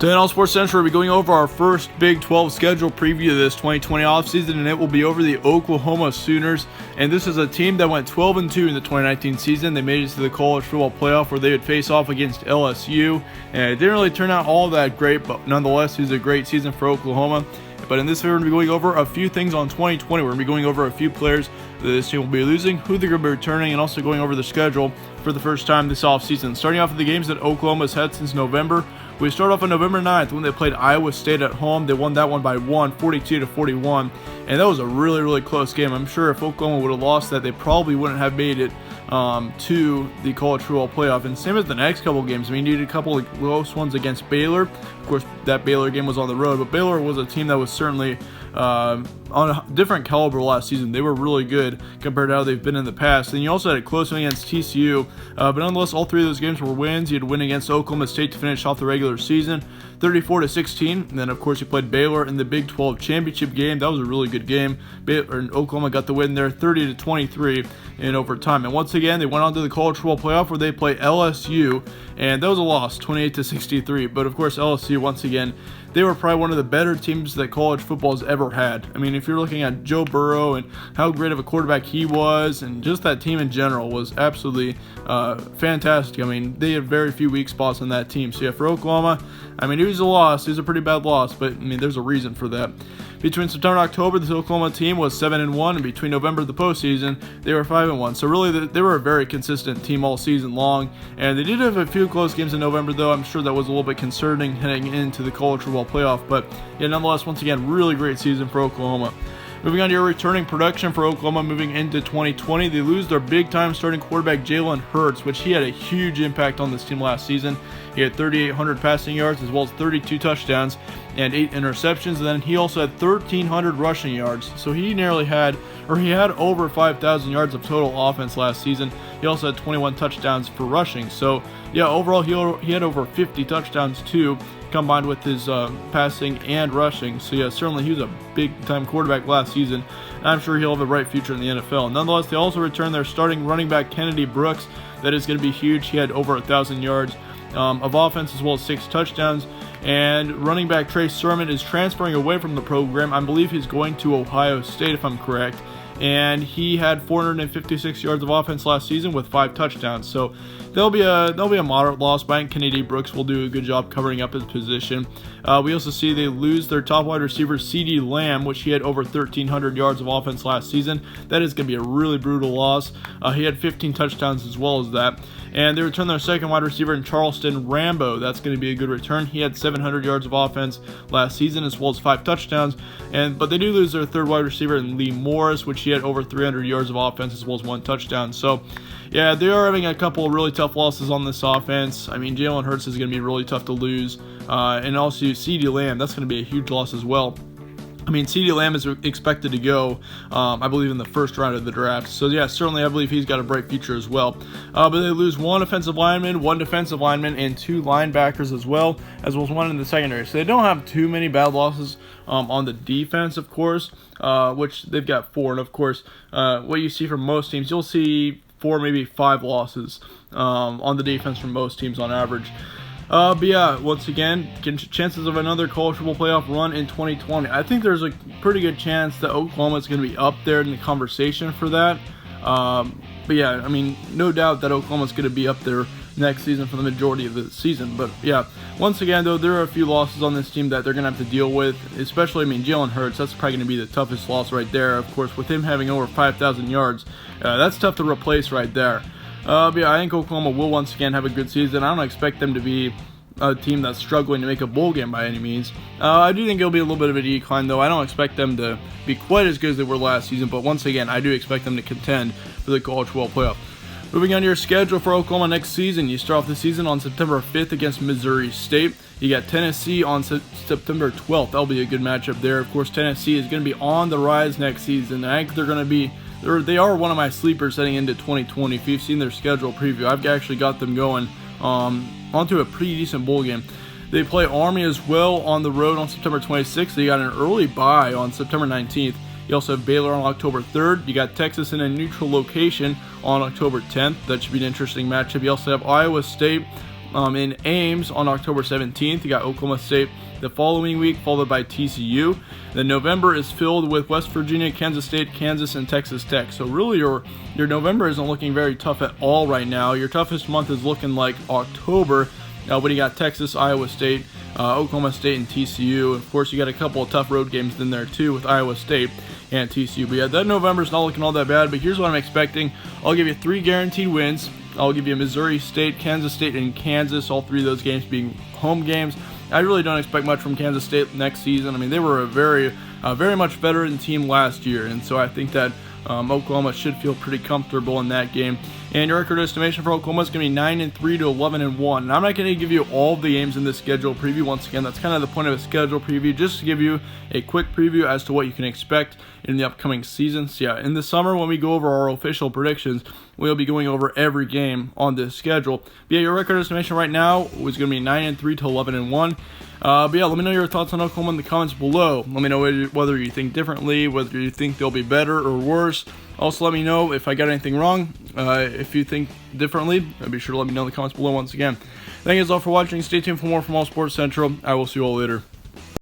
Today on Sports Central, we'll be going over our first Big 12 schedule preview of this 2020 offseason, and it will be over the Oklahoma Sooners. And this is a team that went 12-2 in the 2019 season. They made it to the college football playoff where they would face off against LSU. And it didn't really turn out all that great, but nonetheless, it was a great season for Oklahoma. But in this video, we're going to be going over a few things on 2020. We're going to be going over a few players that this team will be losing, who they're going to be returning, and also going over the schedule for the first time this offseason. Starting off with the games that Oklahoma's had since November. We start off on November 9th when they played Iowa State at home. They won that one by 42-41. And that was a really, really close game. I'm sure if Oklahoma would have lost that, they probably wouldn't have made it to the college football playoff. And same as the next couple games. I mean, you did a couple of close ones against Baylor. Of course, that Baylor game was on the road, but Baylor was a team that was certainly on a different caliber last season. They were really good compared to how they've been in the past. And you also had a close one against TCU, but nonetheless, all three of those games were wins. You had a win against Oklahoma State to finish off the regular season, 34-16. And then, of course, you played Baylor in the Big 12 championship game. That was a really good game. Oklahoma got the win there, 30-23 in overtime. And once again, they went on to the college football playoff where they play LSU, and that was a loss, 28-63. But of course, LSU, once again, they were probably one of the better teams that college football has ever had. I mean, if you're looking at Joe Burrow and how great of a quarterback he was, and just that team in general was absolutely fantastic. I mean, they had very few weak spots on that team. So yeah, for Oklahoma, I mean, it was a loss. It was a pretty bad loss, but I mean, there's a reason for that. Between September and October, this Oklahoma team was 7-1, and between November and the postseason, they were 5-1. So really, they were a very consistent team all season long, and they did have a few close games in November, though. I'm sure that was a little bit concerning heading into the college football playoff, but yeah, nonetheless, once again, really great season for Oklahoma. Moving on to your returning production for Oklahoma moving into 2020, they lose their big-time starting quarterback Jalen Hurts, which he had a huge impact on this team last season. He had 3,800 passing yards as well as 32 touchdowns and 8 interceptions, and then he also had 1,300 rushing yards. So he had over 5,000 yards of total offense last season. He also had 21 touchdowns for rushing. So yeah, overall he had over 50 touchdowns too, combined with his passing and rushing. So yeah, certainly he was a big-time quarterback last season, and I'm sure he'll have a bright future in the NFL. Nonetheless, they also returned their starting running back Kennedy Brooks. That is going to be huge. He had over 1,000 yards of offense as well as 6 touchdowns. And running back Trey Sermon is transferring away from the program. I believe he's going to Ohio State, if I'm correct. And he had 456 yards of offense last season with 5 touchdowns. So there'll be a moderate loss. But Kennedy Brooks will do a good job covering up his position. We also see they lose their top wide receiver CeeDee Lamb, which he had over 1,300 yards of offense last season. That is going to be a really brutal loss. He had 15 touchdowns as well as that. And they return their second wide receiver in Charleston Rambo. That's going to be a good return. He had 700 yards of offense last season as well as 5 touchdowns. But they do lose their third wide receiver in Lee Morris, which he had over 300 yards of offense as well as 1 touchdown. So yeah, they are having a couple of really tough losses on this offense. I mean, Jalen Hurts is going to be really tough to lose. And also CeeDee Lamb, that's going to be a huge loss as well. I mean, CeeDee Lamb is expected to go, I believe, in the first round of the draft. So, yeah, certainly I believe he's got a bright future as well. But they lose 1 offensive lineman, 1 defensive lineman, and 2 linebackers as well as 1 in the secondary. So they don't have too many bad losses on the defense, of course, which they've got 4. And, of course, what you see from most teams, you'll see 4, maybe 5 losses on the defense from most teams on average. But yeah, once again, chances of another college football playoff run in 2020. I think there's a pretty good chance that Oklahoma is going to be up there in the conversation for that. But yeah, I mean, no doubt that Oklahoma is going to be up there next season for the majority of the season. But yeah, once again, though, there are a few losses on this team that they're going to have to deal with, especially, I mean, Jalen Hurts, that's probably going to be the toughest loss right there. Of course, with him having over 5,000 yards, that's tough to replace right there. But yeah, I think Oklahoma will once again have a good season. I don't expect them to be a team that's struggling to make a bowl game by any means. I do think it'll be a little bit of a decline, though. I don't expect them to be quite as good as they were last season, but once again, I do expect them to contend for the college football playoff. Moving on to your schedule for Oklahoma next season, you start off the season on September 5th against Missouri State. You got Tennessee on September 12th. That'll be a good matchup there. Of course, Tennessee is going to be on the rise next season. I think they're going to be they are one of my sleepers heading into 2020. If you've seen their schedule preview, I've actually got them going onto a pretty decent bowl game. They play Army as well on the road on September 26th. They got an early bye on September 19th. You also have Baylor on October 3rd. You got Texas in a neutral location on October 10th. That should be an interesting matchup. You also have Iowa State in Ames on October 17th. You got Oklahoma State the following week, followed by TCU. Then November is filled with West Virginia, Kansas State, Kansas, and Texas Tech. So really your November isn't looking very tough at all right now. Your toughest month is looking like October, when you got Texas, Iowa State, Oklahoma State, and TCU. Of course, you got a couple of tough road games in there too with Iowa State and TCU. But yeah, that November's not looking all that bad. But here's what I'm expecting. I'll give you 3 guaranteed wins. I'll give you Missouri State, Kansas State, and Kansas, all 3 of those games being home games. I really don't expect much from Kansas State next season. I mean, they were a very much veteran team last year, and so I think that Oklahoma should feel pretty comfortable in that game. And your record estimation for Oklahoma is going to be 9-3 to 11-1. And I'm not going to give you all the games in this schedule preview. Once again, that's kind of the point of a schedule preview, just to give you a quick preview as to what you can expect in the upcoming season. So yeah, in the summer when we go over our official predictions, we'll be going over every game on this schedule. But yeah, your record estimation right now is going to be 9-3 to 11-1. But yeah, let me know your thoughts on Oklahoma in the comments below. Let me know whether you think differently, whether you think they'll be better or worse. Also, let me know if I got anything wrong. If you think differently, be sure to let me know in the comments below once again. Thank you guys all for watching. Stay tuned for more from All Sports Central. I will see you all later.